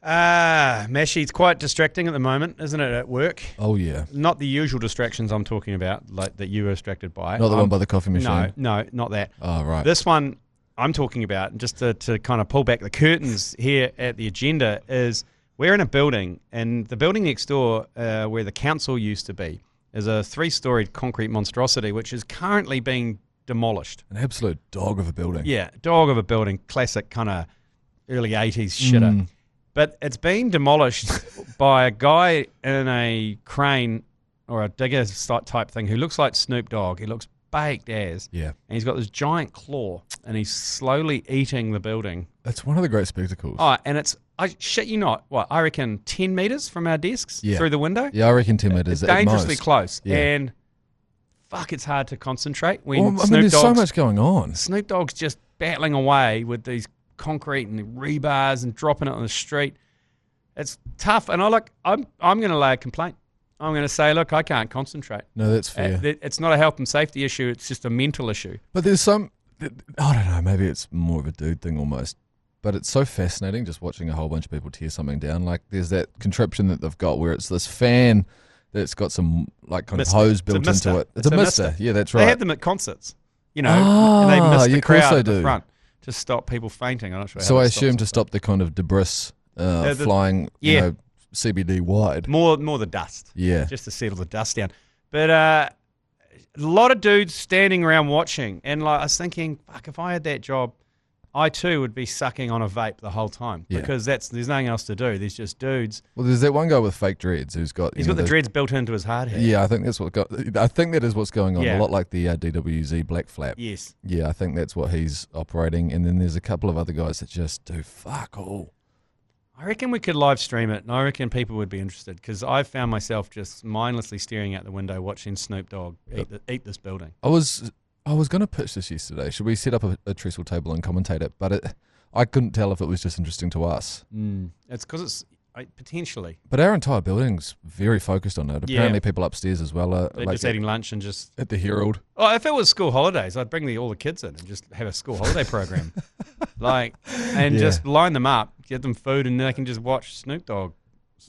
Mashy, it's quite distracting at the moment, isn't it, at work? Oh, yeah. Not the usual distractions I'm talking about, like that you were distracted by. Not the one by the coffee machine? No, not that. Oh, right. This one I'm talking about, just to kind of pull back the curtains here at the agenda, is we're in a building, and the building next door where the council used to be is a 3-storied concrete monstrosity, which is currently being demolished. An absolute dog of a building. Yeah, dog of a building, classic kind of early 80s shitter. But it's been demolished by a guy in a crane or a digger type thing who looks like Snoop Dogg. He looks baked as. Yeah. And he's got this giant claw, and he's slowly eating the building. It's one of the great spectacles. Oh, and it's, I shit you not, I reckon 10 metres from our desks through the window? Yeah, I reckon 10 metres at dangerously most. Close. Yeah. And fuck, it's hard to concentrate when there's so much going on. Snoop Dogg's just battling away with these concrete and rebars and dropping it on the street. It's tough, and I'm going to lay a complaint. I'm going to say, look, I can't concentrate. No, that's fair. It's not a health and safety issue. It's just a mental issue. But there's some, I don't know, maybe it's more of a dude thing almost. But it's so fascinating just watching a whole bunch of people tear something down. Like there's that contraption that they've got where it's this fan that's got some like kind of hose built into it. It's a mister. Yeah, that's right. They have them at concerts, and they mist the crowd at the front to stop people fainting. I'm not sure. So I assume to stop the kind of debris flying, CBD wide. More the dust. Yeah. Just to settle the dust down. But a lot of dudes standing around watching, and like I was thinking, fuck, if I had that job, I too would be sucking on a vape the whole time because there's nothing else to do. There's just dudes. Well, there's that one guy with fake dreads who's got the dreads built into his hard hat. Yeah, I think that's I think that is what's going on. Yeah. A lot like the DWZ Black Flap. Yes. Yeah, I think that's what he's operating. And then there's a couple of other guys that just do fuck all. I reckon we could live stream it, and I reckon people would be interested because I found myself just mindlessly staring out the window watching Snoop Dogg eat this building. I was going to pitch this yesterday. Should we set up a trestle table and commentate it? But I couldn't tell if it was just interesting to us. It's because it's potentially. But our entire building's very focused on it. Apparently people upstairs as well are They're just eating lunch and just... At the Herald. Oh, if it was school holidays, I'd bring all the kids in and just have a school holiday program. Just line them up, get them food, and then they can just watch Snoop Dogg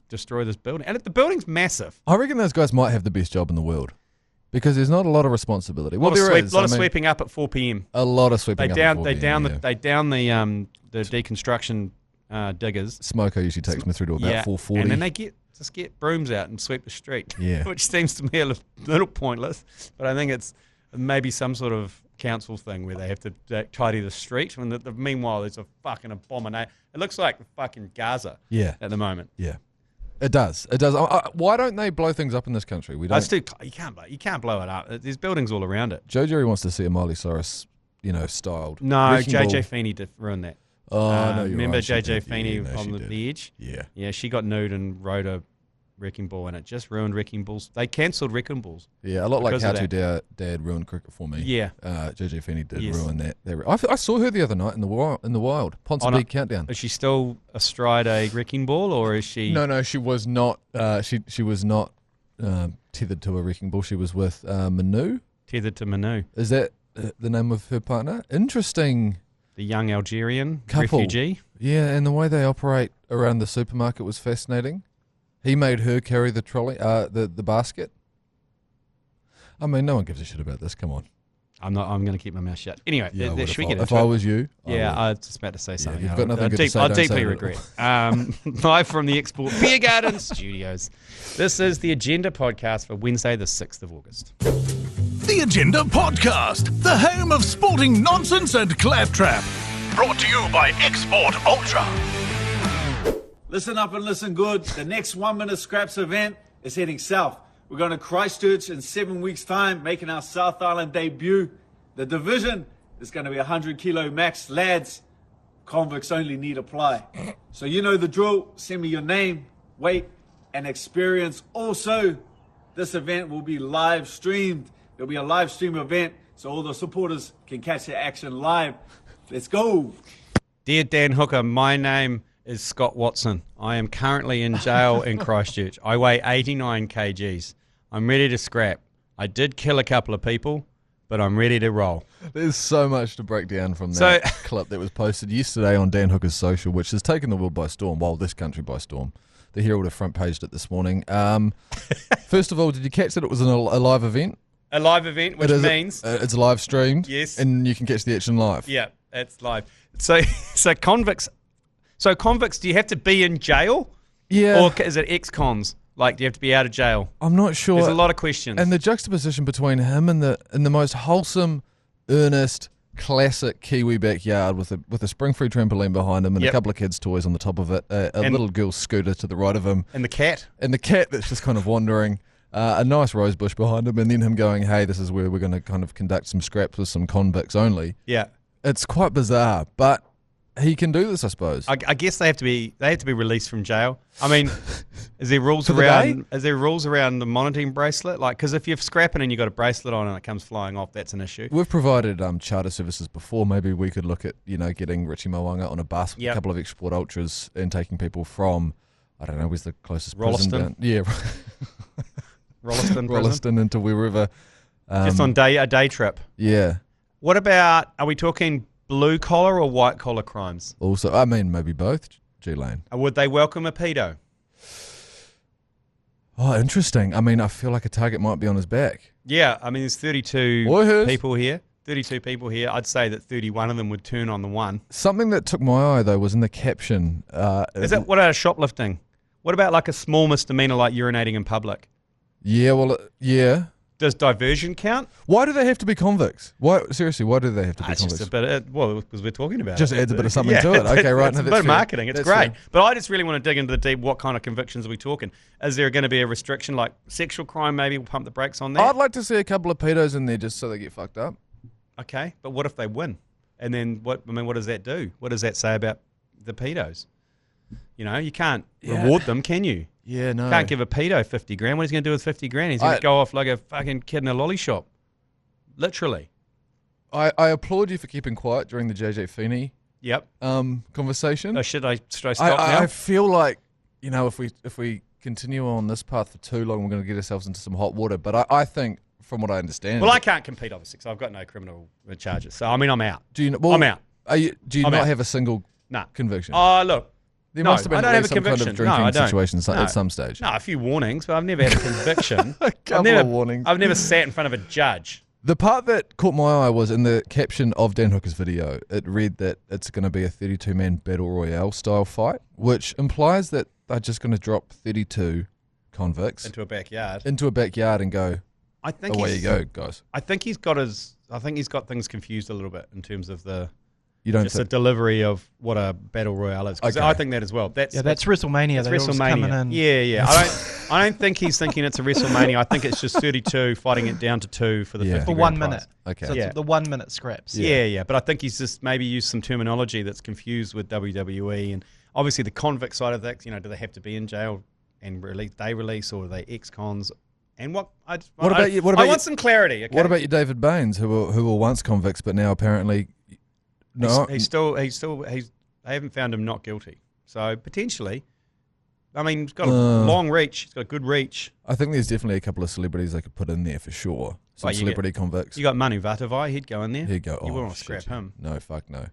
destroy this building. And the building's massive. I reckon those guys might have the best job in the world. Because there's not a lot of responsibility. A lot of sweeping up at 4 p.m. A lot of sweeping up at 4 p.m. They down the deconstruction diggers. Smoko usually takes me through to about 4:40. And then they get brooms out and sweep the street. Yeah. Which seems to me a little pointless. But I think it's maybe some sort of council thing where they have to tidy the street. And meanwhile, there's a fucking abomination. It looks like fucking Gaza at the moment. Yeah. It does. Why don't they blow things up in this country? We don't. You can't blow it up. There's buildings all around it. Joe Jerry wants to see a Miley Cyrus, styled. No, JJ Feeney did ruin that. Oh, no, remember right. JJ Feeney on the edge? Yeah. Yeah, she got nude and rode a wrecking ball, and it just ruined wrecking balls. They cancelled wrecking balls. Yeah, a lot like How to Dad ruined cricket for me. Yeah. JJ Feeney did ruin that. I saw her the other night in the wild. Ponsonby Countdown. Is she still astride a wrecking ball, or is she? No, she was not. She was not tethered to a wrecking ball. She was with Manu. Tethered to Manu. Is that the name of her partner? Interesting. The young Algerian couple. Refugee. Yeah, and the way they operate around the supermarket was fascinating. He made her carry the trolley, the basket. I mean, no one gives a shit about this. Come on. I'm not. I'm going to keep my mouth shut. Anyway, should we get into it? If I was you, I was just about to say something. You've got nothing good to say. I deeply regret. Live from the Export Beer Garden Studios. This is the Agenda podcast for Wednesday, the 6th of August. The Agenda Podcast, the home of sporting nonsense and claptrap. Brought to you by Export Ultra. Listen up and listen good. The next 1 Minute Scraps event is heading south. We're going to Christchurch in 7 weeks' time, making our South Island debut. The division is going to be 100 kilo max. Lads, convicts only need apply. So you know the drill. Send me your name, weight, and experience. Also, this event will be live streamed. There'll be a live stream event so all the supporters can catch the action live. Let's go. Dear Dan Hooker, my name is Scott Watson. I am currently in jail in Christchurch. I weigh 89 kgs. I'm ready to scrap. I did kill a couple of people, but I'm ready to roll. There's so much to break down from that clip that was posted yesterday on Dan Hooker's social, which has taken the world by storm, this country by storm. The Herald have front paged it this morning. First of all, did you catch that it was a live event? A live event, which means it's live streamed. Yes, and you can catch the action live. Yeah, it's live. So convicts. So convicts, do you have to be in jail? Yeah. Or is it ex-cons? Like, do you have to be out of jail? I'm not sure. There's a lot of questions. And the juxtaposition between him and the most wholesome, earnest, classic Kiwi backyard with a spring-free trampoline behind him and a couple of kids' toys on the top of it, a little girl's scooter to the right of him. And the cat. And the cat that's just kind of wandering. A nice rose bush behind him, and then him going, hey, this is where we're going to kind of conduct some scraps with some convicts only. Yeah. It's quite bizarre, but he can do this, I suppose. I guess they have to be released from jail. I mean, is there rules around the monitoring bracelet? Like, because if you're scrapping and you've got a bracelet on and it comes flying off, that's an issue. We've provided charter services before. Maybe we could look at, getting Richie Mo'unga on a bus with a couple of Export Ultras and taking people from, I don't know, where's the closest prison down? Yeah. Rolleston into wherever. Just on a day trip. Yeah. What about, are we talking blue collar or white collar crimes? Also, I mean, maybe both, G Lane. Would they welcome a pedo? Oh, interesting. I mean, I feel like a target might be on his back. Yeah, I mean, there's 32 people here. 32 people here. I'd say that 31 of them would turn on the one. Something that took my eye, though, was in the caption. What about shoplifting? What about like a small misdemeanor like urinating in public? Yeah, well, yeah. Does diversion count? Why do they have to be convicts? Why do they have to be convicts? Just a bit because we're talking about just it. Just adds a bit of something to it. Okay, right. It's a bit of marketing. It's great. Fair. But I just really want to dig into the deep. What kind of convictions are we talking? Is there going to be a restriction like sexual crime? Maybe we'll pump the brakes on that. I'd like to see a couple of pedos in there just so they get fucked up. Okay, but what if they win? And then what? I mean, what does that do? What does that say about the pedos? You can't reward them, can you? Yeah, no. Can't give a pedo 50 grand. What is he going to do with 50 grand? He's going to go off like a fucking kid in a lolly shop. Literally. I applaud you for keeping quiet during the JJ Feeney conversation. Should I stop now? I feel like, if we continue on this path for too long, we're going to get ourselves into some hot water. But I think, from what I understand... Well, I can't compete, obviously, because I've got no criminal charges. So, I mean, I'm out. I'm out. Do you not have a single conviction? Oh, look. There must have been I don't have a some conviction. kind of drinking situation at some stage. No, a few warnings, but I've never had a conviction. A couple of warnings. I've never sat in front of a judge. The part that caught my eye was in the caption of Dan Hooker's video. It read that it's going to be a 32-man battle royale style fight, which implies that they're just going to drop 32 convicts into a backyard and go. Away you go, guys. I think he's got things confused a little bit in terms of the delivery of what a battle royale is. Okay. I think that as well. That's WrestleMania. That's WrestleMania. Yeah. I don't think he's thinking it's a WrestleMania. I think it's just 32 fighting it down to 2 for the 50 for 1 minute. Okay. So it's the 1 minute scraps. Yeah. But I think he's just maybe used some terminology that's confused with WWE and obviously the convict side of that. Do they have to be in jail and release, or are they ex-cons? And I want some clarity. Okay? What about your David Baines, who were once convicts but now apparently? No, they haven't found him not guilty. So potentially, I mean, he's got a long reach. He's got a good reach. I think there's definitely a couple of celebrities they could put in there for sure. Some celebrity convicts. You got Manu Vatuvai. He'd go in there. He'd go. You wouldn't want to scrap him. No, fuck no.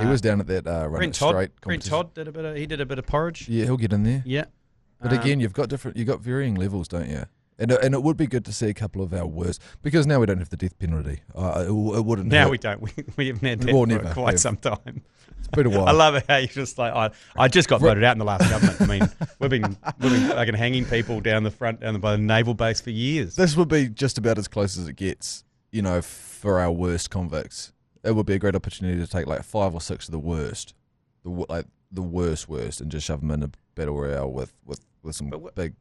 He was down at that Run It Straight competition. Brent Todd did a bit of porridge. Yeah, he'll get in there. Yeah. But again, you've got varying levels, don't you? And it would be good to see a couple of our worst, because now we don't have the death penalty. It wouldn't. Now we don't. We haven't had that for quite some time. It's been a while. I love it how you just like I just got voted out in the last government. I mean, we've been fucking hanging people down the front by the naval base for years. This would be just about as close as it gets, for our worst convicts. It would be a great opportunity to take like 5 or 6 of the worst, the worst, and just shove them in a battle royale with some big.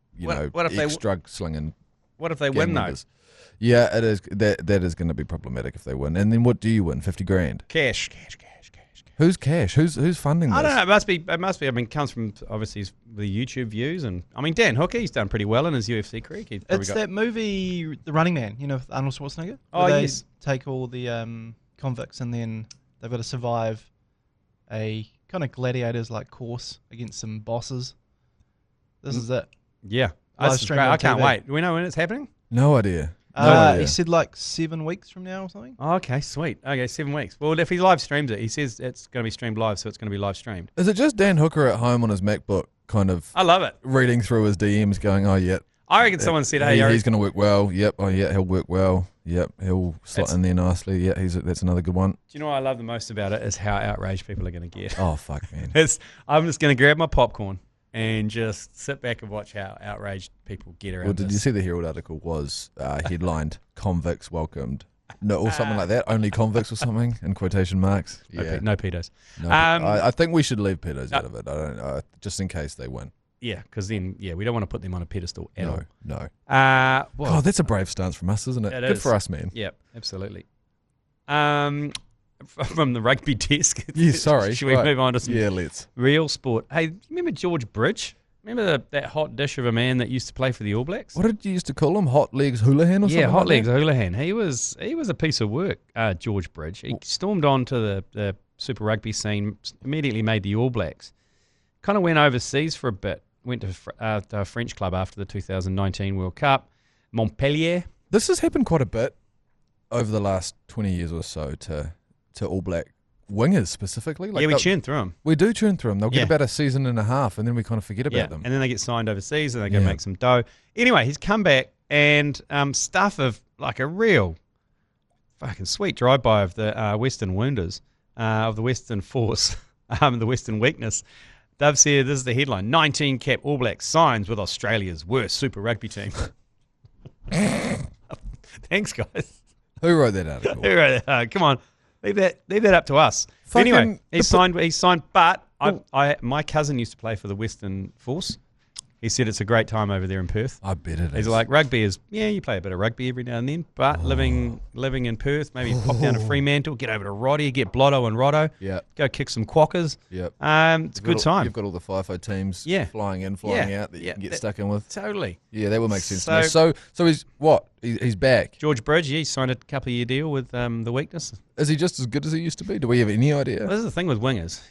Drug slinging. What if they win members. Though? Yeah, it is. That is going to be problematic if they win. And then what do you win? 50 grand. Cash. Who's cash? Who's funding this? I don't know. It must be. I mean, it comes from obviously the YouTube views, and I mean Dan Hooker. He's done pretty well in his UFC career. It's that movie, The Running Man. With Arnold Schwarzenegger. Oh yes. Take all the convicts, and then they've got to survive a kind of gladiators like course against some bosses. This is it. Yeah. I can't wait. Do we know when it's happening? No idea. idea. He said like 7 weeks from now or something. Oh, okay, sweet. Okay, 7 weeks. Well, if he live streams it, he says it's going to be streamed live, so it's going to be live streamed. Is it just Dan Hooker at home on his MacBook, kind of I love it. reading through his DMs, going, "Oh, yeah, I reckon someone said, "Hey, he's going to work well. Yep. Oh, yeah, he'll work well. Yep, he'll slot in there nicely. Yeah, that's another good one." Do you know what I love the most about it is how outraged people are going to get. Oh, fuck, man. I'm just going to grab my popcorn and just sit back and watch how outraged people get around. Well, did you see the Herald article was headlined "Convicts welcomed"? No, or something like that. Only convicts or something in quotation marks. Yeah, No pedos. No, I think we should leave pedos out of it. I don't, just in case they win. Yeah, because then, we don't want to put them on a pedestal at all. No. Well, God, that's a brave stance from us, isn't it? It Good is. for us, man. Yeah, absolutely. From the rugby desk. Yeah, sorry. Should we move on to some let's. real sport? Hey, remember George Bridge? Remember that hot dish of a man that used to play for the All Blacks? What did you used to call him? Hot Legs Houlihan or something? Yeah, Hot like Legs that? Houlihan. He was a piece of work, George Bridge. He stormed onto the Super Rugby scene, immediately made the All Blacks. Kind of went overseas for a bit. Went to a French club after the 2019 World Cup, Montpellier. This has happened quite a bit over the last 20 years or so to All Black wingers specifically. Like We churn through them. We do churn through them. They'll get about a season and a half, and then we kind of forget about them. And then they get signed overseas and they go make some dough. Anyway, he's come back and stuff of like a real fucking sweet drive-by of the Western Wounders, of the Western Force, the Western Weakness. They've said, this is the headline, 19-cap All Blacks signs with Australia's worst Super Rugby team. Thanks, guys. Who wrote that article? Who wrote that? Come on. Leave that up to us. Fucking Anyway, he's signed, but my cousin used to play for the Western Force. He said it's a great time over there in Perth. I bet it is. He's like, rugby is, you play a bit of rugby every now and then, but living in Perth, maybe pop down to Fremantle, get over to Roddy, get Blotto and Rotto, go kick some quackers. Yep. It's a good time. You've got all the FIFO teams flying in, flying out that you can get stuck in with. Totally. Yeah, that would make sense to me. So he's what? He's back. George Bridge, he signed a couple-year deal with the Weakness. Is he just as good as he used to be? Do we have any idea? Well, this is the thing with wingers.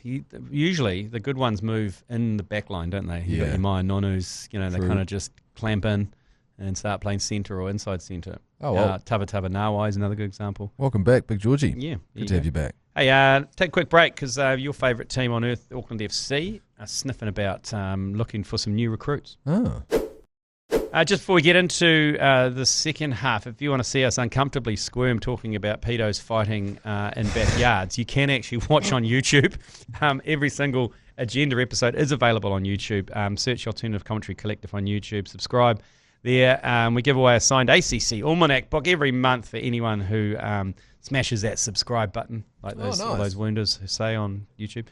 Usually the good ones move in the back line, don't they? You got your Maya Nonus, they kind of just clamp in and start playing centre or inside centre. Oh, well. Tava Nawai is another good example. Welcome back, Big Georgie. Yeah. Good to have you back. Hey, take a quick break because your favourite team on earth, Auckland FC, are sniffing about looking for some new recruits. Oh. Just before we get into the second half, if you want to see us uncomfortably squirm talking about pedos fighting in backyards, you can actually watch on YouTube. Every single Agenda episode is available on YouTube. Search Alternative Commentary Collective on YouTube. Subscribe there. We give away a signed ACC Almanac book every month for anyone who smashes that subscribe button, like all those wounders who say on YouTube.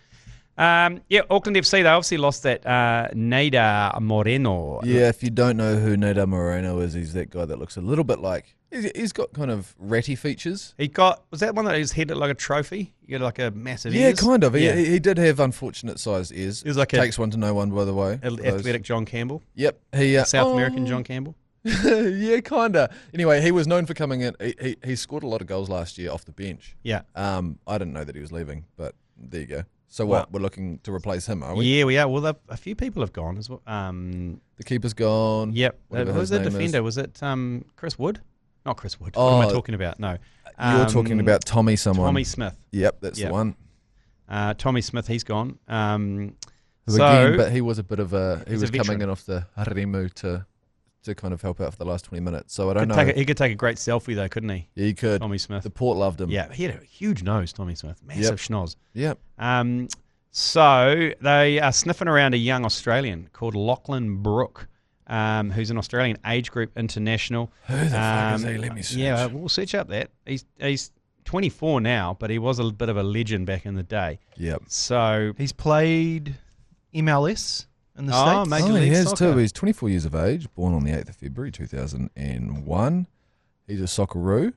Auckland FC, they obviously lost that Nader Moreno. Yeah, if you don't know who Nader Moreno is, he's that guy that looks a little bit like... He's got kind of ratty features. Was that one that his head looked like a trophy? You got like a massive ears? ears? Kind of. Yeah. He did have unfortunate sized ears. He was like Takes one to know one, by the way. Athletic John Campbell? Yep. South American John Campbell? Yeah, kind of. Anyway, he was known for coming in. He scored a lot of goals last year off the bench. Yeah. I didn't know that he was leaving, but there you go. So what? We're looking to replace him, are we? Yeah, we are. Well, a few people have gone as well. The keeper's gone. Yep. Who was the defender? Was it Chris Wood? Not Chris Wood. What am I talking about? No. You're talking about Tommy someone. Tommy Smith. Yep, that's the one. Tommy Smith, he's gone. But he was a bit of a... He was coming in off the Haremu to kind of help out for the last 20 minutes. So I don't know. He could take a great selfie though, couldn't he? Yeah, he could. Tommy Smith. The Port loved him. Yeah, he had a huge nose, Tommy Smith. Massive schnoz. Yep. So they are sniffing around a young Australian called Lachlan Brook, who's an Australian age group international. Who the fuck is he? Let me search. Yeah, we'll search up that. He's 24 now, but he was a bit of a legend back in the day. Yep. So he's played MLS in the States. Major League he has Soccer. too. He's 24 years of age, born on the 8th of February 2001. He's a Socceroo.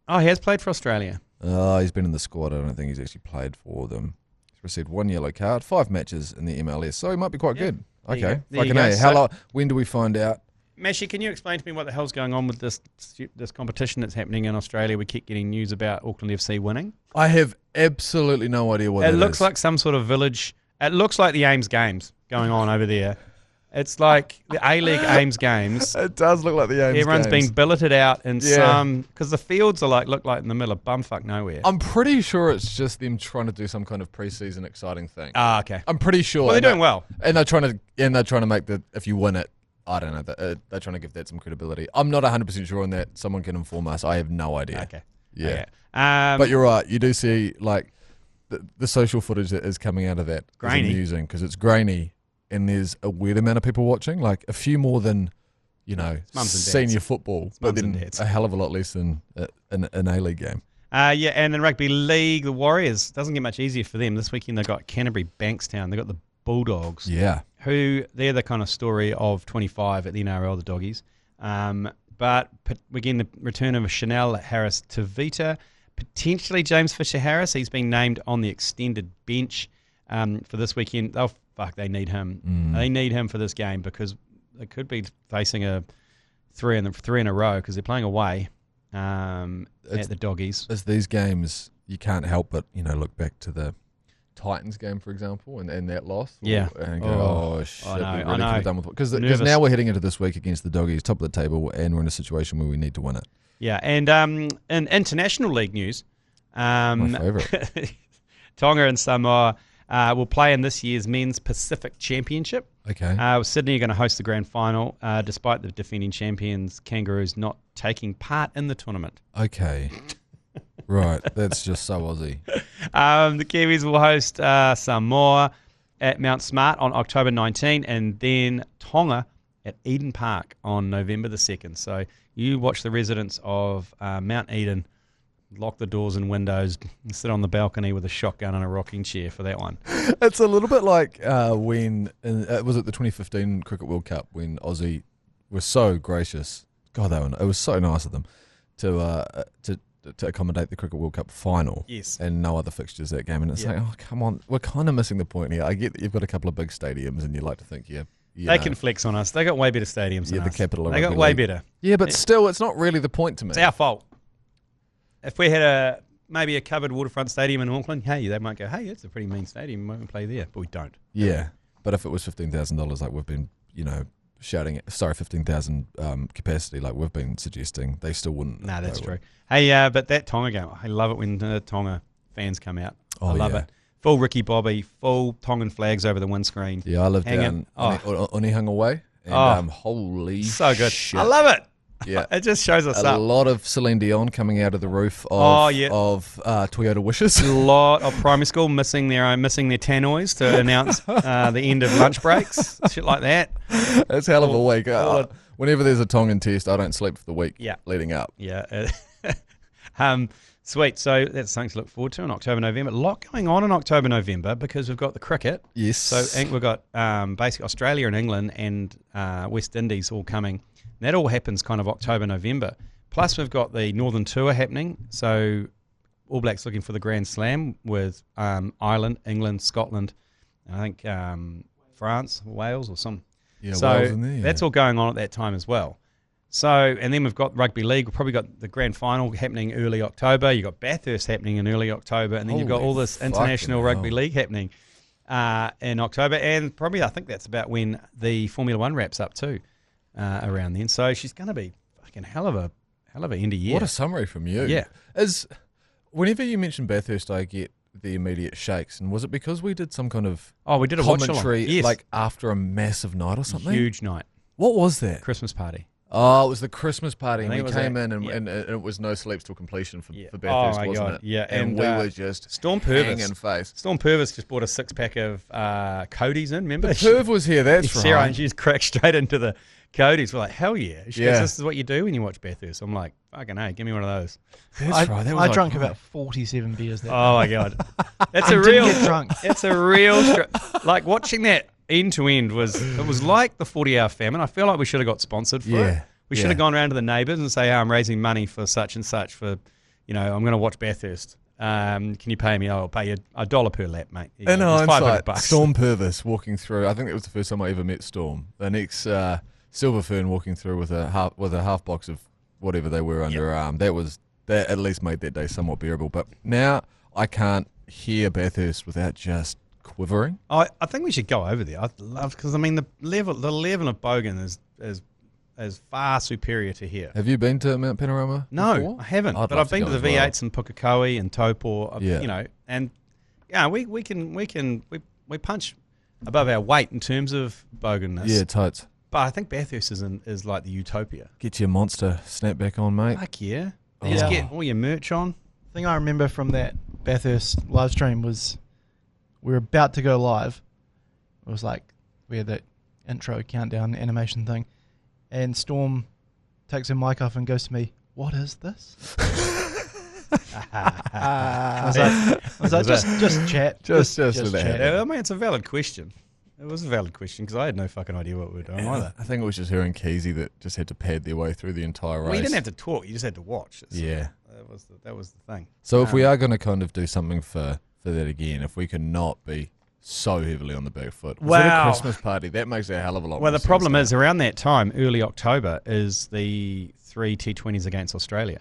Oh, he has played for Australia. He's been in the squad. I don't think he's actually played for them. He's received 1 yellow card, 5 matches in the MLS, so he might be quite good. Okay. Fucking A. How long? When do we find out? Mashi, can you explain to me what the hell's going on with this competition that's happening in Australia? We keep getting news about Auckland FC winning. I have absolutely no idea what it is. It looks like some sort of village. It looks like the Ames Games going on over there It's like the A-League Ames games. It does look like the Ames Everyone's games. been billeted out in some because the fields are look like in the middle of bumfuck nowhere. I'm pretty sure it's just them trying to do some kind of preseason exciting thing. Ah, okay. I'm pretty sure. Well, they're doing well, and they're trying to make if you win it, I don't know. They're trying to give that some credibility. I'm not 100% sure on that. Someone can inform us. I have no idea. Okay. Yeah. Okay. But you're right. You do see like the social footage that is coming out of that Grainy. is amusing because it's grainy and there's a weird amount of people watching, like a few more than mums and dads. senior football, but mums and then dads. a hell of a lot less than an A-League game. And in rugby league, the Warriors doesn't get much easier for them. This weekend they got Canterbury Bankstown. They got the Bulldogs. Yeah. Who they're the kind of story of 25 at the NRL, the doggies. But again, the return of Chanel Harris to Vita, potentially James Fisher-Harris. He's been named on the extended bench for this weekend. They need him. They need him for this game because they could be facing a three in a row because they're playing away at the doggies. It's these games you can't help but look back to the Titans game, for example, and that loss. Yeah. And go, shit, I know, we really could have done with it. Because Nervous. now we're heading into this week against the doggies, top of the table, and we're in a situation where we need to win it. Yeah, and in international league news, My favourite. Tonga and Samoa will play in this year's Men's Pacific Championship. Okay. Sydney are going to host the grand final, despite the defending champions Kangaroos not taking part in the tournament. Okay. Right. That's just so Aussie. The Kiwis will host Samoa at Mount Smart on October 19, and then Tonga at Eden Park on November the 2nd. So you watch the residents of Mount Eden lock the doors and windows and sit on the balcony with a shotgun and a rocking chair for that one. It's a little bit like when, was it the 2015 Cricket World Cup, when Aussie was so gracious. God, it was so nice of them to accommodate the Cricket World Cup final. Yes. And no other fixtures that game. And it's like, oh, come on. We're kind of missing the point here. I get that you've got a couple of big stadiums and you like to think, They can flex on us. They got way better stadiums than the us. capital of They got rugby way league. better. Yeah, but still, it's not really the point to me. It's our fault. If we had maybe a covered waterfront stadium in Auckland, hey, they might go, hey, it's a pretty mean stadium. We might play there. But we don't. Yeah. But if it was $15,000 like we've been, shouting, 15,000 capacity like we've been suggesting, they still wouldn't. No, that's true. Hey, but that Tonga game, I love it when Tonga fans come out. Oh, I love yeah. it. Full Ricky Bobby, full Tongan flags over the windscreen. Yeah, I lived Hanging. down Onehunga and holy So good. shit. I love it. Yeah. It just shows us A up. lot of Celine Dion coming out of the roof of Toyota Wishes. A lot of primary school missing their tannoys to announce the end of lunch breaks, shit like that. It's hell of a week. Whenever there's a Tongan test, I don't sleep for the week leading up. Yeah. Sweet. So that's something to look forward to in October, November. A lot going on in October, November because we've got the cricket. Yes. So we've got basically Australia and England and West Indies all coming. And that all happens kind of October, November. Plus we've got the Northern Tour happening. So All Blacks looking for the Grand Slam with Ireland, England, Scotland, and I think France, Wales or some. Yeah, so Wales in there. That's all going on at that time as well. So, and then we've got Rugby League. We've probably got the grand final happening early October. You've got Bathurst happening in early October. And then you've got all this international rugby league happening in October. And probably I think that's about when the Formula One wraps up too, around then. So she's going to be fucking hell of a end of year. What a summary from you. Yeah. Whenever you mention Bathurst, I get the immediate shakes. And was it because we did some kind of we did a commentary watch-along. Yes. like after a massive night or something? Huge night. What was that? Christmas party. Oh, it was the Christmas party, and I we think it was came that. in, and it was no sleeps till completion for Bathurst, my wasn't God. it? Yeah, and we were just Storm Purvis. hanging face. Storm Purvis just bought a 6-pack of Cody's in, remember? Perv was here, that's Sarah, right. and she just cracked straight into the Cody's. We're like, hell yeah. She goes, Yeah. this is what you do when you watch Bathurst. I'm like, fucking hey, give me one of those. That's right. That was I like, drank about 47 beers that Oh my God. That's I a didn't real, get drunk. it's a real, like watching that end to end was like the 40-hour famine. I feel like we should have got sponsored for it. We should have gone around to the neighbours and say, I'm raising money for such and such for, I'm going to watch Bathurst. Can you pay me? I'll pay you $1 per lap, mate. In It's hindsight, $500. Storm Purvis walking through. I think it was the first time I ever met Storm. The next Silver Fern walking through with a half box of whatever they were under her arm. That at least made that day somewhat bearable. But now I can't hear Bathurst without just quivering. I think we should go over there. I'd love, because I mean the level of Bogan is far superior to here. Have you been to Mount Panorama? No, before? I haven't. I'd But love I've been go to the as well. V8s in Pukekohe and Taupo. Yeah. You know, and yeah, we punch above our weight in terms of Boganness. Yeah, totes. But I think Bathurst is like the utopia. Get your monster snapback on, mate. Fuck yeah. Oh. Just get all your merch on. The thing I remember from that Bathurst live stream was we were about to go live. It was like we had that intro countdown animation thing, and Storm takes her mic off and goes to me, "What is this?" I was like, just chat. Just chat. let I mean, it's a valid question. It was a valid question because I had no fucking idea what we were doing either. I think it was just her and Keezy that just had to pad their way through the entire race. Well, you didn't have to talk. You just had to watch. Yeah. That was the thing. So if we are going to kind of do something for that again, if we can not be so heavily on the back foot. Was it a Christmas party? That makes a hell of a lot more Well, the sense problem now. is around that time, early October, is the 3 T20s against Australia.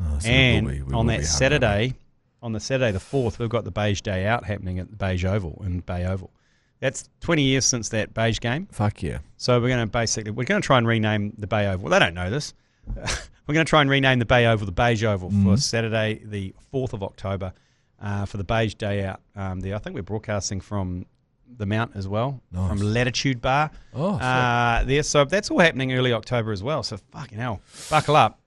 Oh, so And we will on be that hungover. Saturday, on the Saturday the 4th, we've got the Beige Day Out happening at the Beige Oval in Bay Oval. That's 20 years since that Beige game. Fuck yeah. So we're going to try and rename the Bay Oval. They don't know this. We're going to try and rename the Bay Oval the Beige Oval for Saturday, the 4th of October, for the Beige Day Out. There, I think we're broadcasting from the Mount as well, Nice. from Latitude Bar. Oh, there. So that's all happening early October as well. So fucking hell, buckle up.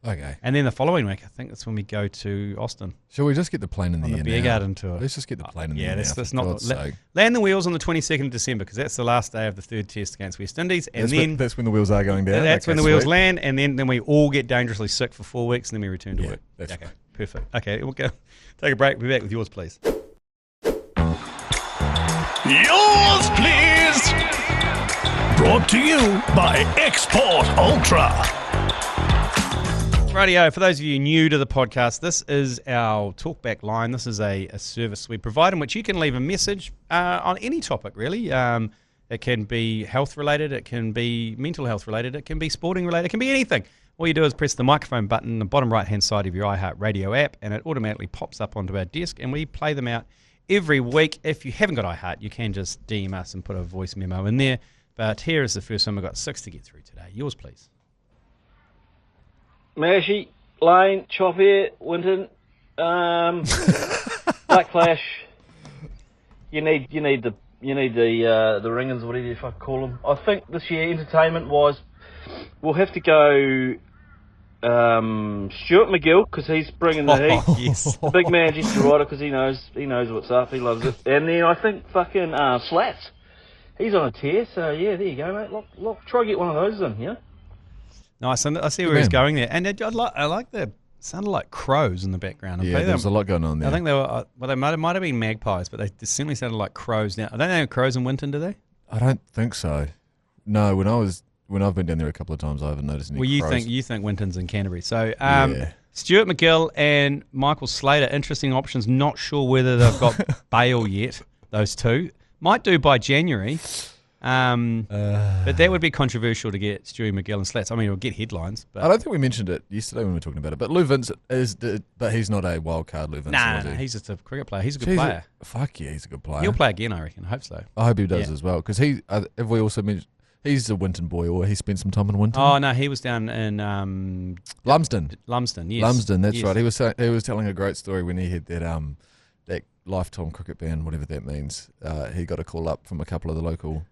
okay. And then the following week, I think that's when we go to Austin Shall we just get the plane in the on the air Beer now? Garden tour. Let's just get the plane in the Yeah, air that's now, for not God's sake. land the wheels on the 22nd of December because that's the last day of the third test against West Indies, and That's when the wheels are going down. that's Okay, when the wheels sweet. land, and then we all get dangerously sick for 4 weeks, and then we return to Yeah, work. that's Okay, fine. perfect. Okay, we'll go take a break. We'll be back with yours, please. Yours, please. Brought to you by Export Ultra. Radio, for those of you new to the podcast, this is our talkback line. This is a service we provide in which you can leave a message on any topic, really. It can be health related, it can be mental health related, it can be sporting related, it can be anything. All you do is press the microphone button in the bottom right-hand side of your iHeartradio app, and it automatically pops up onto our desk, and we play them out every week. If you haven't got iHeart, you can just DM us and put a voice memo in there. But here is the first one. We've got 6 to get through today. Yours, please. Mashy, Lane, Chop here, Winton, Black Flash. You need the ringers, whatever you fuck call them. I think this year, entertainment wise, we'll have to go Stuart McGill because he's bringing the heat. Yes. The big Manchester rider because he knows what's up. He loves it. And then I think fucking Slats. He's on a tear, so yeah, there you go, mate. Look, try to get one of those in, yeah. Nice. I see where he's going there, and I like the sounded like crows in the background. Yeah, there's a lot going on there. I think they were they might have been magpies, but they certainly sounded like crows. Now, I don't know crows in Winton, do they? I don't think so. No, when I've been down there a couple of times, I haven't noticed any Well, crows. you think Winton's in Canterbury, so Yeah. Stuart McGill and Michael Slater, interesting options. Not sure whether they've got bail yet. Those two might do by January. But that would be controversial to get Stewie McGill and Slats. I mean, it'll get headlines. But I don't think we mentioned it yesterday when we were talking about it. But Lou Vincent but he's not a wild card. Lou Vincent, nah, is he? he's just a cricket player. He's a good player. Fuck yeah, he's a good player. He'll play again, I reckon. I hope so. I hope he does Yeah. as well because have we also mentioned he's a Winton boy or he spent some time in Winton? Oh no, he was down in Lumsden. Lumsden. Yes, Lumsden, that's Yes. right. He was telling a great story when he had that lifetime cricket ban, whatever that means. He got a call up from a couple of the local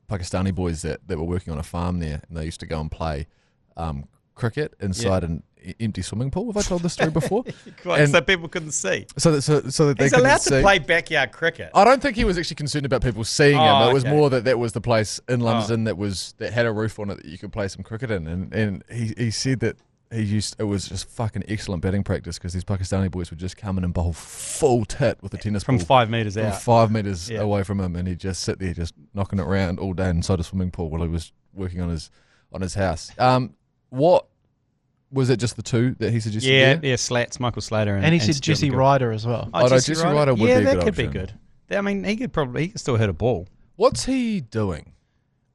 Pakistani boys that were working on a farm there, and they used to go and play cricket inside an empty swimming pool. Have I told this story before? Quite, so people couldn't see. So that they He's couldn't allowed to see. play backyard cricket. I don't think he was actually concerned about people seeing him. Oh, It was okay. more that was the place in Lumsden that had a roof on it that you could play some cricket in. And he said that it was just fucking excellent batting practice because these Pakistani boys would just come in and bowl full tit with a tennis From ball 5 metres from out. 5 metres Yeah. away from him, and he'd just sit there just knocking it around all day inside a swimming pool while he was working on his house. What was it? Just the two that he suggested? Yeah, there? yeah, Slats, Michael Slater, And he said Stuart Jesse McGill. Ryder as well. Oh, no, Jesse Ryder would yeah, be a that good could be option. good. I mean, he could still hit a ball. What's he doing?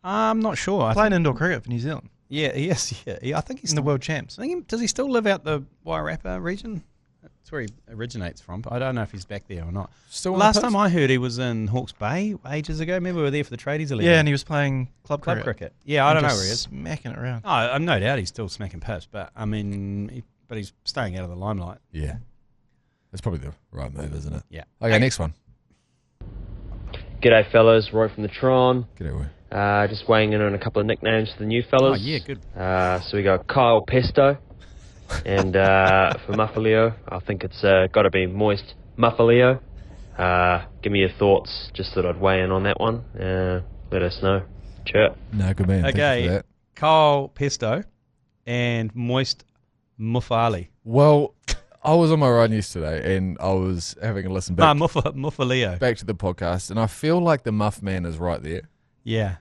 I'm not sure. I Playing indoor cricket for New Zealand yeah, yes, yeah. I think he's in the still, world champs. does he still live out the Wairarapa region? That's where he originates from. But I don't know if he's back there or not. Still on Last the pitch? time I heard, he was in Hawke's Bay ages ago. Remember, we were there for the Tradies 11. Yeah, and he was playing club Club cricket. cricket. Yeah, I don't know Just where he is. smacking it around. Oh, I'm no doubt he's still smacking piss, but I mean, but he's staying out of the limelight. Yeah. That's probably the right move, isn't it? Yeah. Okay, next one. G'day fellas, Roy from the Tron. G'day, Roy. Just weighing in on a couple of nicknames for the new fellas. Oh, yeah, good. So we got Kyle Pesto, and for Muffaleo, I think it's got to be Moist Muffaleo. Give me your thoughts, just thought I'd weigh in on that one. Let us know. Chirp. No, good man. Thank you for Okay, that. Kyle Pesto and Moist Muffali. Well, I was on my run yesterday and I was having a listen back, Muffaleo. back to the podcast, and I feel like the Muff Man is right there. Yeah.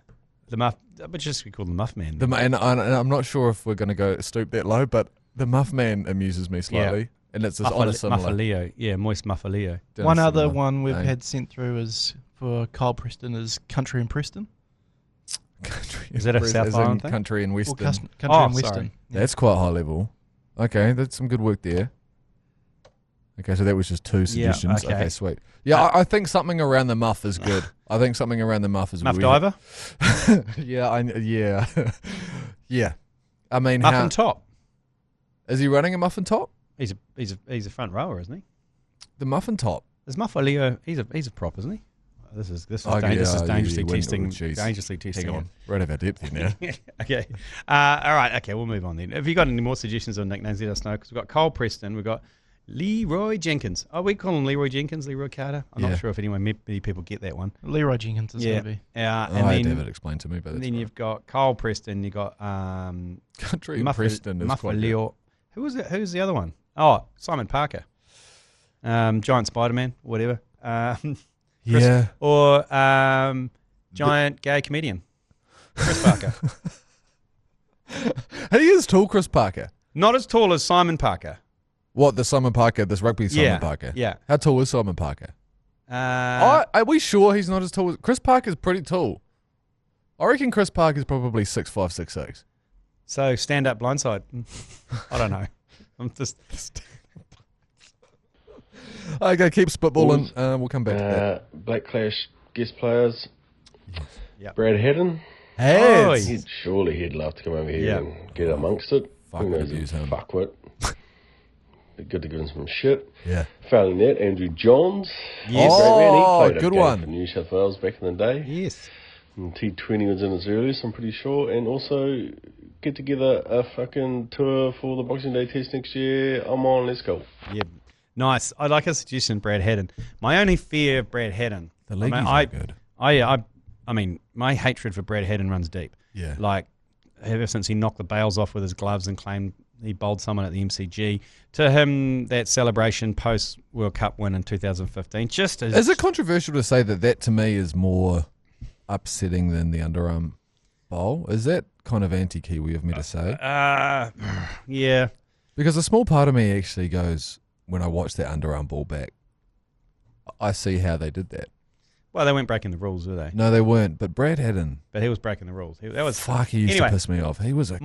The Muff, but just be called the Muff Man. And I'm not sure if we're going to go stoop that low, but the Muff Man amuses me slightly. And it's just on a similar. Muffaleo. Yeah, Moist Muffaleo. down a One other similar one we've name. had sent through is for Kyle Preston is Country and Preston. Country Is that a and South as in Island thing? Country and Or Western. Country Oh, and Western. sorry. Yeah. That's quite high level. Okay, that's some good work there. Okay, so that was just two suggestions. okay. Okay, sweet. Yeah, I think something around the muff is good. I think something around the muff is Muff weird. Diver. Yeah. Yeah. I mean, Muffin Top. is he running a muffin top? He's a front rower, isn't he? The muffin top. Is Muffaleo? He's a prop, isn't he? This is Oh, dangerously yeah, testing. jeez. Dangerously testing. Hang it. on. Right out of our depth here now. Okay. All right. Okay, we'll move on then. Have you got any more suggestions on nicknames? Let us know, because we've got Cole Preston. We've got Leroy Jenkins. Oh, we call him Leroy Jenkins, Leroy Carter. I'm Yeah. not sure if many people get that one. Leroy Jenkins is going to be. And I had to then, have it explained to me, but and that's then right. you've got Cole Preston. You've got Country and Preston is quite good. Muffaleo. Who was it? Who's the other one? Oh, Simon Parker. Giant Spider-Man, whatever. Yeah. Or giant gay comedian, Chris Parker. He is tall, Chris Parker. Not as tall as Simon Parker. What, the Simon Parker, this rugby Simon Yeah, Parker? yeah. How tall is Simon Parker? Uh, Are we sure he's not as tall as... Chris Parker's pretty tall. I reckon Chris Parker's probably 6'5", 6'6". so stand up blindside. I don't know. I'm just. Okay, keep spitballing. We'll come back to that. Black Clash guest players. Yep. Brad Haddon. Oh, He'd love to come over here Yeah. and get amongst it. Fuck, Who would knows abuse him? him. Fuckwit. Be good to give him some shit. Yeah. Failing that, Andrew Johns. Yes. Great man. He Oh, played a good game one. for New South Wales back in the day. yes. And T20 was in his earliest, I'm pretty sure. And also get together a fucking tour for the Boxing Day test next year. I'm on, let's go. Yeah. Nice. I like a suggestion, Brad Haddon. My only fear of Brad Haddon. The leagueies I are good. I mean, my hatred for Brad Haddon runs deep. Yeah. Like, ever since he knocked the bails off with his gloves and claimed he bowled someone at the MCG, to him, that celebration post World Cup win in 2015, just as Is it controversial to say that to me is more upsetting than the underarm bowl? Is that kind of anti-Kiwi of me to say? yeah. Because a small part of me actually goes, when I watch that underarm ball back, I see how they did that. Well, they weren't breaking the rules, were they? No, they weren't. But Brad Haddon, But he was breaking the rules. That was fuck, he used Anyway. to piss me off. He was a...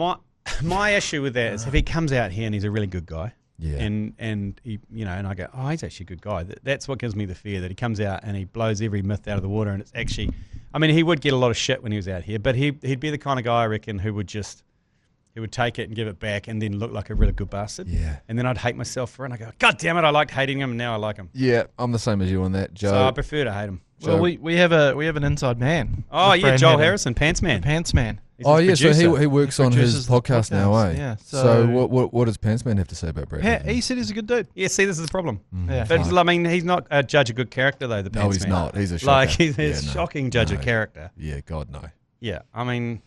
my issue with that is if he comes out here and he's a really good guy, Yeah. and he, and I go, oh, he's actually a good guy. That's what gives me the fear, that he comes out and he blows every myth out of the water, and it's actually, I mean, he would get a lot of shit when he was out here, but he'd be the kind of guy, I reckon, who would take it and give it back and then look like a really good bastard. Yeah. And then I'd hate myself for it, and I go, God damn it, I liked hating him, and now I like him. Yeah, I'm the same as you on that, Joe. So I prefer to hate him. Well, we have an inside man. Oh, with yeah, Brad Joel Haddon. Harrison, Pants Man. Pants Man. He's Oh, his yeah, so producer. he works on his produces the podcast now, eh? podcast, yeah, So so- what does Pantsman have to say about Brad Haddon? He said he's a good dude. Yeah, see, this is the problem. Yeah. But I mean, he's not a judge of good character, though. The No, Pants he's Man. not. He's a shocker. Like, he's a Yeah, no. shocking judge of No. character. Yeah, God, no. Yeah, I mean,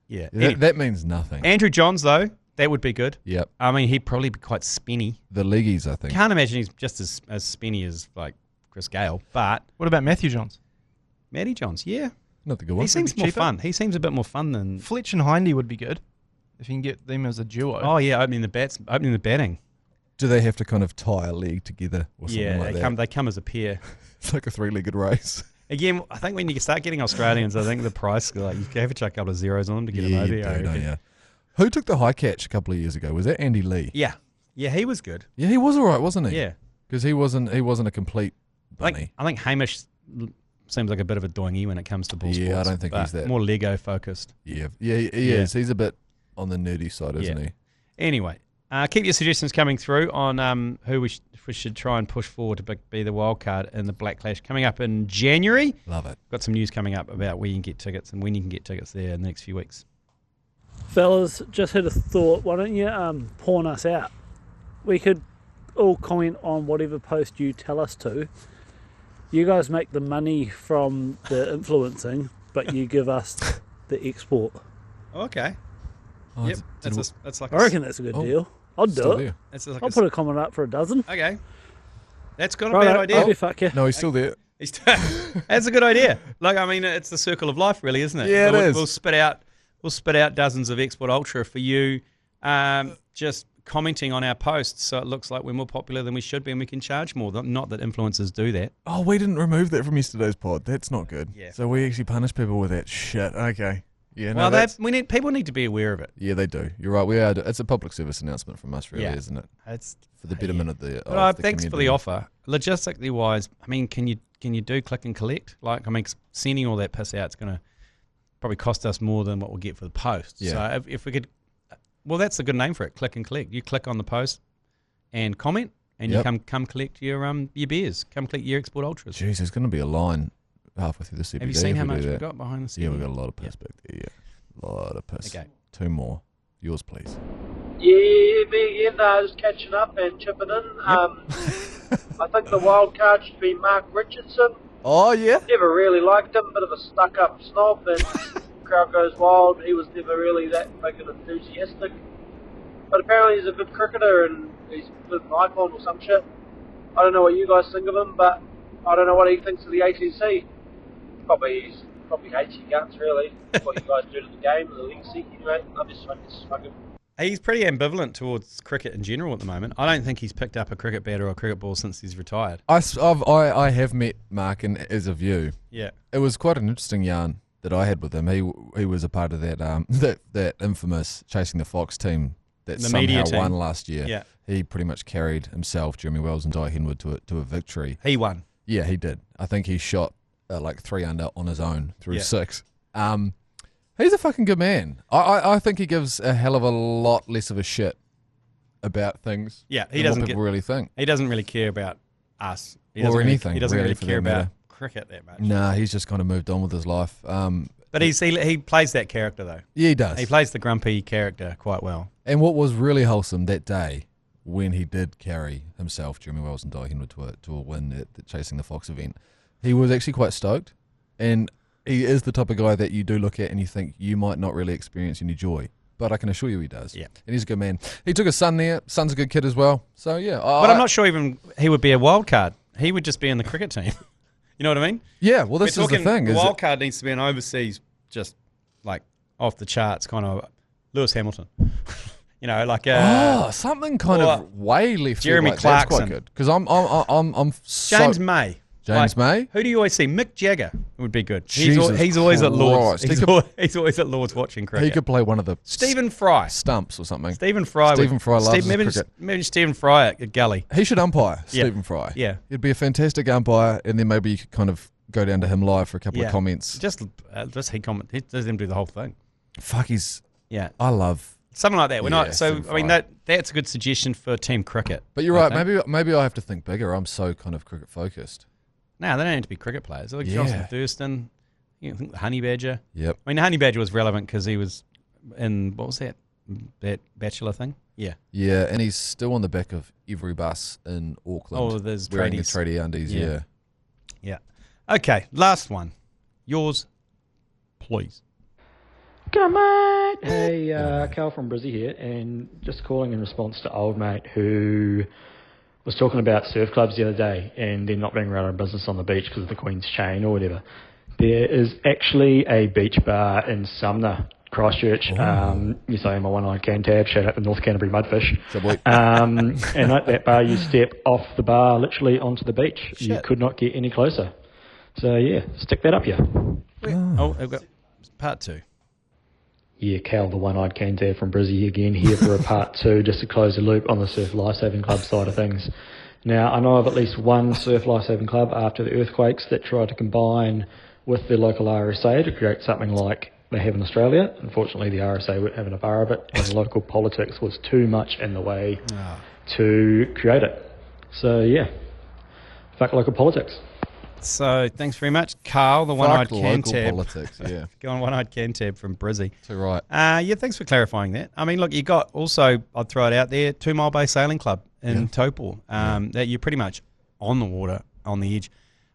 yeah. That means nothing. Andrew Johns, though, that would be good. Yep. I mean, he'd probably be quite spinny. The leagueies, I think. Can't imagine he's just as spinny as, like, Chris Gale. But What about Matthew Johns? Matty Johns, yeah. Not the good one. He seems more cheaper. fun. He seems a bit more fun than... Fletch and Hindy would be good if you can get them as a duo. Oh, yeah, opening the batting. Do they have to kind of tie a leg together or something Yeah, like they come as a pair. It's like a three-legged race. Again, I think when you start getting Australians, I think the price, like, you have to chuck a couple of zeros on them to get them over you here. I do, don't reckon. you? Who took the high catch a couple of years ago? Was that Andy Lee? Yeah, Yeah, he was good. Yeah, he was all right, wasn't he? Yeah. Because he wasn't a complete bunny. I think Hamish seems like a bit of a doingy when it comes to ball sports. Yeah, I don't think he's that. More Lego focused. Yeah, he is. He's a bit on the nerdy side, isn't he? Anyway, keep your suggestions coming through on who we should try and push forward to be the wild card in the Black Clash coming up in January. Love it. Got some news coming up about where you can get tickets and when you can get tickets there in the next few weeks. Fellas, just had a thought. Why don't you pawn us out? We could all comment on whatever post you tell us to. You guys make the money from the influencing, but you give us the export. Okay. Oh, Yep. That's like I reckon that's a good deal. I'll do it. Like I'll put a comment up for a dozen. Okay. That's got a bad idea. Oh, fuck yeah. No, he's still there. That's a good idea. Like, I mean, it's the circle of life, really, isn't it? Yeah, it is. We'll spit out dozens of Export Ultra for you, just commenting on our posts, so it looks like we're more popular than we should be, and we can charge more. Not that influencers do that. Oh, we didn't remove that from yesterday's pod. That's not good. Yeah. So we actually punish people with that shit. Okay. Yeah. No, Well, people need to be aware of it. Yeah, they do. You're right. We are. It's a public service announcement from us, really, isn't it? It's for the betterment of the. But thanks for the offer. Logistically wise, I mean, can you do click and collect? Like, I mean, sending all that piss out, it's going to probably cost us more than what we'll get for the post. Yeah. So if we could, well, that's a good name for it. Click and collect. You click on the post and comment, and you come collect your beers. Come collect your Export Ultras. Jeez, there's going to be a line halfway through the CBD. Have you seen how much we've got behind the scenes? Yeah, we've got a lot of piss back there. Yeah, a lot of piss. Okay. 2 more. Yours, please. Yeah, me again. Just catching up and chipping in. I think the wild card should be Mark Richardson. Oh yeah. Never really liked him. Bit of a stuck-up snob, and crowd goes wild. He was never really that big and enthusiastic. But apparently he's a good cricketer and he's a bit of an icon or some shit. I don't know what you guys think of him, but I don't know what he thinks of the ACC. Probably hates you guts, really. What you guys do to the game and the legacy. Anyway, I'm just fucking. He's pretty ambivalent towards cricket in general at the moment. I don't think he's picked up a cricket bat or a cricket ball since he's retired. I have met Mark, and as a view, Yeah. it was quite an interesting yarn that I had with him. He was a part of that that infamous Chasing the Fox team that The media somehow team. won last year. Yeah. He pretty much carried himself, Jeremy Wells and Di Henwood to a victory. He won. Yeah, he did. I think he shot like 3 under on his own through 6. He's a fucking good man. I think he gives a hell of a lot less of a shit about things. Yeah, he than doesn't what people really think. He doesn't really care about us. Or anything. He doesn't really really for care that about matter. cricket that much. Nah, he's just kind of moved on with his life. But he plays that character though. Yeah, he does. He plays the grumpy character quite well. And what was really wholesome that day when he did carry himself, Jeremy Wells and Di Henwood, to a win at the Chasing the Fox event, he was actually quite stoked. And he is the type of guy that you do look at and you think you might not really experience any joy. But I can assure you he does. Yeah. And he's a good man. He took his son there. Son's a good kid as well. So, yeah. But I'm not sure even he would be a wild card. He would just be in the cricket team. You know what I mean? Yeah, well, this is the thing. The wild card needs to be an overseas, just like off the charts kind of Lewis Hamilton. You know, like something kind of way left. Jeremy like Clarkson. That's quite good because I'm so, James May. James May. Who do you always see? Mick Jagger would be good. Jesus He's always at Lord's. Christ. He's always at Lord's watching cricket. He could play one of the Stephen Fry. stumps or something. Stephen Fry loves cricket. Maybe Stephen Fry at Gully. He should umpire, Yeah. Stephen Fry. Yeah. He'd be a fantastic umpire, and then maybe you could kind of go down to him live for a couple of comments. Just he comment. He does him do the whole thing. Fuck, Yeah. I love. Something like that. We're not. So Stephen I mean Fry. that's a good suggestion for team cricket. But you're I right. think. Maybe I have to think bigger. I'm so kind of cricket focused. No, they don't need to be cricket players. Like Yeah. Jonathan Thurston, you think the Honey Badger. Yep. I mean, the Honey Badger was relevant because he was in, what was that Bachelor thing? Yeah. Yeah, and he's still on the back of every bus in Auckland. Oh, there's wearing the tradies. tradie undies. Yeah. Yeah. Yeah. Okay, last one. Yours, please. Come on! Hey, Cal from Brizzy here, and just calling in response to old mate who was talking about surf clubs the other day and they're not being run out of business on the beach because of the Queen's Chain or whatever. There is actually a beach bar in Sumner, Christchurch. Yes, I am a one-eyed Cantab. Shout out the North Canterbury Mudfish. And at that bar, you step off the bar literally onto the beach. Shit. You could not get any closer. So, yeah, stick that up here. Oh, I've got part 2. Yeah, Cal, the one-eyed Cantab from Brizzy again, here for a part 2, just to close the loop on the Surf Lifesaving Club side of things. Now, I know of at least one Surf Lifesaving Club after the earthquakes that tried to combine with the local RSA to create something like they have in Australia. Unfortunately, the RSA weren't having a bar of it, and local politics was too much in the way to create it. So, yeah, fuck local politics. So, thanks very much, Carl, the one-eyed Cantab. Politics, yeah. Go on, one-eyed Cantab from Brizzy. Too right. Yeah, thanks for clarifying that. I mean, look, you got also, I'd throw it out there, 2 Mile Bay Sailing Club in Taupo, that you're pretty much on the water, on the edge.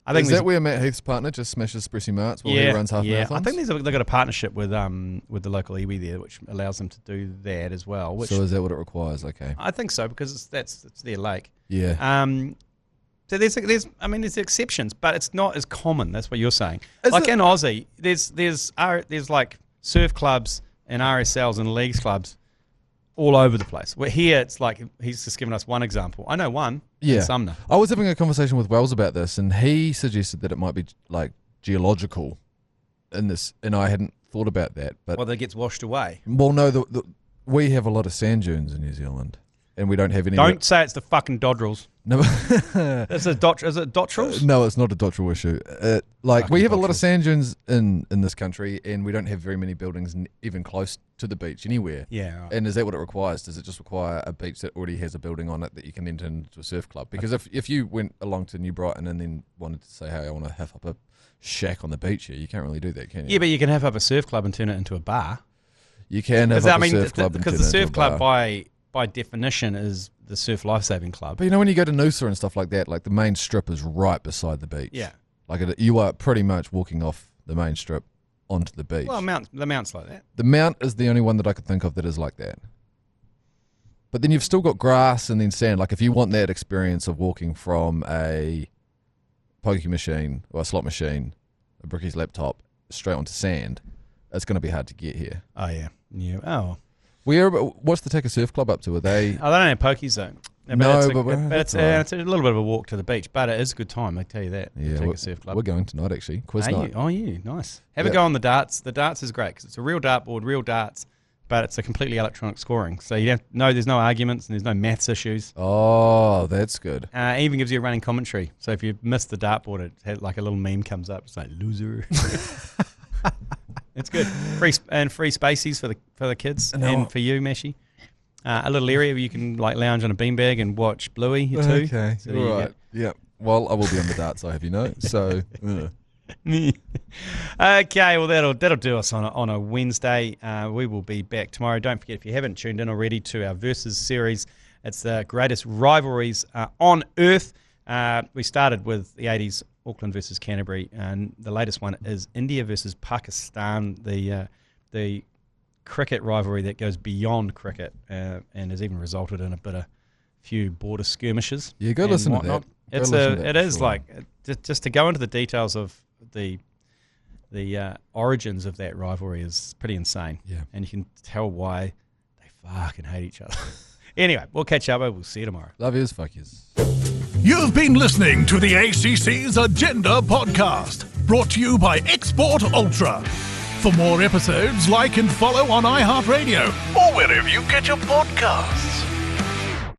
I think is that where Matt Heath's partner just smashes Expressi Marts while he runs half marathons? I think they've got a partnership with the local iwi there, which allows them to do that as well. Which, so is that what it requires? Okay. I think so, because it's their lake. Yeah. So there's exceptions, but it's not as common. That's what you're saying. In Aussie, there's like surf clubs and RSLs and leagues clubs all over the place. Where here it's like he's just given us one example. I know one. Yeah. In Sumner. I was having a conversation with Wells about this, and he suggested that it might be like geological in this, and I hadn't thought about that. But that gets washed away. Well, no, we have a lot of sand dunes in New Zealand. And we don't have any. Don't say it's the fucking Dodrels. No, is it Dodrels? No, it's not a Dodrel issue. We have a lot of sand dunes in this country, and we don't have very many buildings even close to the beach anywhere. Yeah. Right. And is that what it requires? Does it just require a beach that already has a building on it that you can then turn into a surf club? Because if you went along to New Brighton and then wanted to say, hey, I want to have up a shack on the beach here, you can't really do that, can you? Yeah, but you can have up a surf club and turn it into a bar. You can have up a surf club and turn it into a bar. Because the surf club by definition is the Surf Lifesaving Club. But you know, when you go to Noosa and stuff like that, like the main strip is right beside the beach. Yeah. Like you are pretty much walking off the main strip onto the beach. Well, the Mount's like that. The Mount is the only one that I could think of that is like that. But then you've still got grass and then sand. Like if you want that experience of walking from a pokie machine or a slot machine, a Bricky's laptop, straight onto sand, it's going to be hard to get here. Oh, yeah. Yeah. Oh, what's the Taka Surf Club up to? Are they? Oh, they don't have pokies though. It's a little bit of a walk to the beach, but it is a good time. I tell you that. Yeah, Taka Surf Club. We're going tonight actually. Quiz night. Nice. Have a go on the darts. The darts is great because it's a real dartboard, real darts, but it's a completely electronic scoring. So there's no arguments and there's no maths issues. Oh, that's good. It even gives you a running commentary. So if you miss the dartboard, it had like a little meme comes up. It's like loser. It's good. Free spaces for the kids and for you, Meshi. A little area where you can like lounge on a beanbag and watch Bluey too. Okay, so right. Yeah. Well, I will be on the darts, I have you know. So. Okay, well that'll do us on a Wednesday. We will be back tomorrow. Don't forget, if you haven't tuned in already, to our Versus series. It's the greatest rivalries on earth. We started with the 80s, Auckland versus Canterbury, and the latest one is India versus Pakistan, the cricket rivalry that goes beyond cricket and has even resulted in a few border skirmishes. Yeah, go listen to that. It is like just to go into the details of the origins of that rivalry is pretty insane. Yeah, and you can tell why they fucking hate each other. Anyway, we'll catch up. We'll see you tomorrow. Love yous, fuck yous. You've been listening to the ACC's Agenda podcast, brought to you by Export Ultra. For more episodes, like and follow on iHeartradio or wherever you get your podcasts.